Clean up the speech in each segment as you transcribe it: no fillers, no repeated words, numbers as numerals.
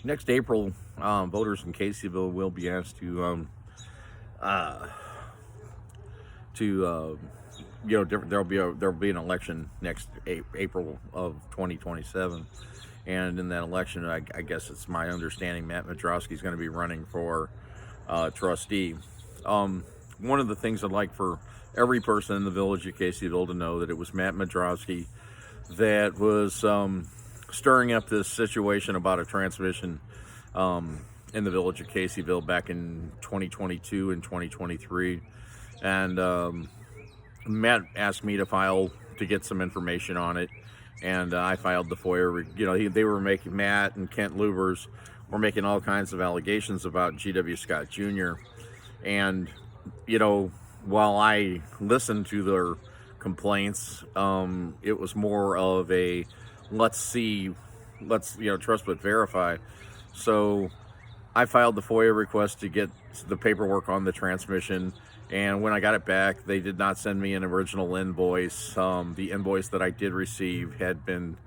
next April, voters in Caseyville will be asked uh, there'll be an election next April of 2027, and in that election, I guess it's my understanding Matt Madrowski is going to be running for trustee. One of the things I'd like for every person in the village of Caseyville to know that it was Matt Madrowski that was stirring up this situation about a transmission in the village of Caseyville back in 2022 and 2023. And Matt asked me to get some information on it, and I filed the FOIA. They were making, Matt and Kent Lubers were making all kinds of allegations about G.W. Scott Jr. And, while I listened to their complaints, it was more of a let's trust but verify. So I filed the FOIA request to get the paperwork on the transmission, and when I got it back, they did not send me an original invoice. The invoice that I did receive had been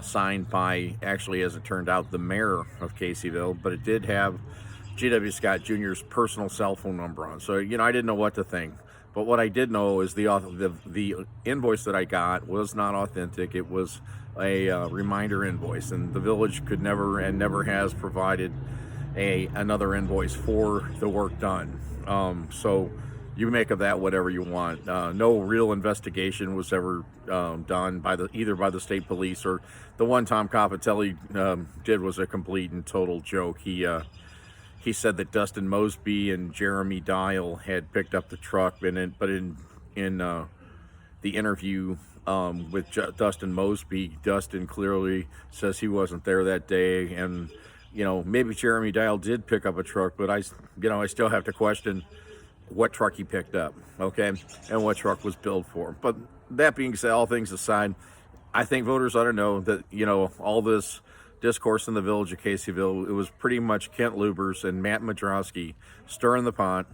signed by, actually, as it turned out, the mayor of Caseyville, but it did have G.W. Scott Jr.'s personal cell phone number on. So, I didn't know what to think. But what I did know is the invoice that I got was not authentic. It was a reminder invoice, and the village could never and never has provided another invoice for the work done. So you make of that whatever you want. No real investigation was ever done either by the state police, or the one Tom Copatelli did was a complete and total joke. He said that Dustin Mosby and Jeremy Dial had picked up the truck, but in the interview with Dustin Mosby, Dustin clearly says he wasn't there that day, and maybe Jeremy Dial did pick up a truck, but I still have to question what truck he picked up, okay, and what truck was billed for. But that being said, all things aside, I think voters ought to know that all this discourse in the village of Caseyville, it was pretty much Kent Lubers and Matt Madrowski stirring the pot.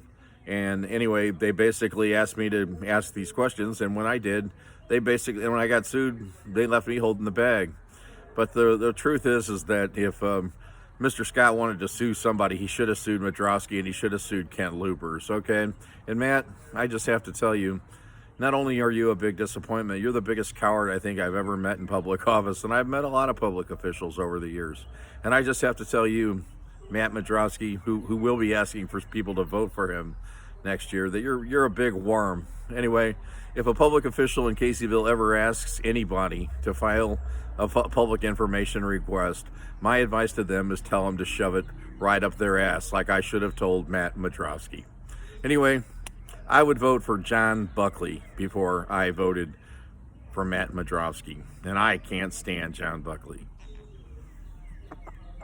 And anyway, they basically asked me to ask these questions, and when I did, and when I got sued, they left me holding the bag. But the truth is that if Mr. Scott wanted to sue somebody, he should have sued Madrowski, and he should have sued Kent Lubers, okay? And Matt, I just have to tell you, not only are you a big disappointment, you're the biggest coward I think I've ever met in public office, and I've met a lot of public officials over the years. And I just have to tell you, Matt Madrowski, who will be asking for people to vote for him next year, that you're a big worm. Anyway, if a public official in Caseyville ever asks anybody to file a public information request, my advice to them is tell them to shove it right up their ass, like I should have told Matt Madrowski. Anyway, I would vote for John Buckley before I voted for Matt Madrowski, and I can't stand John Buckley.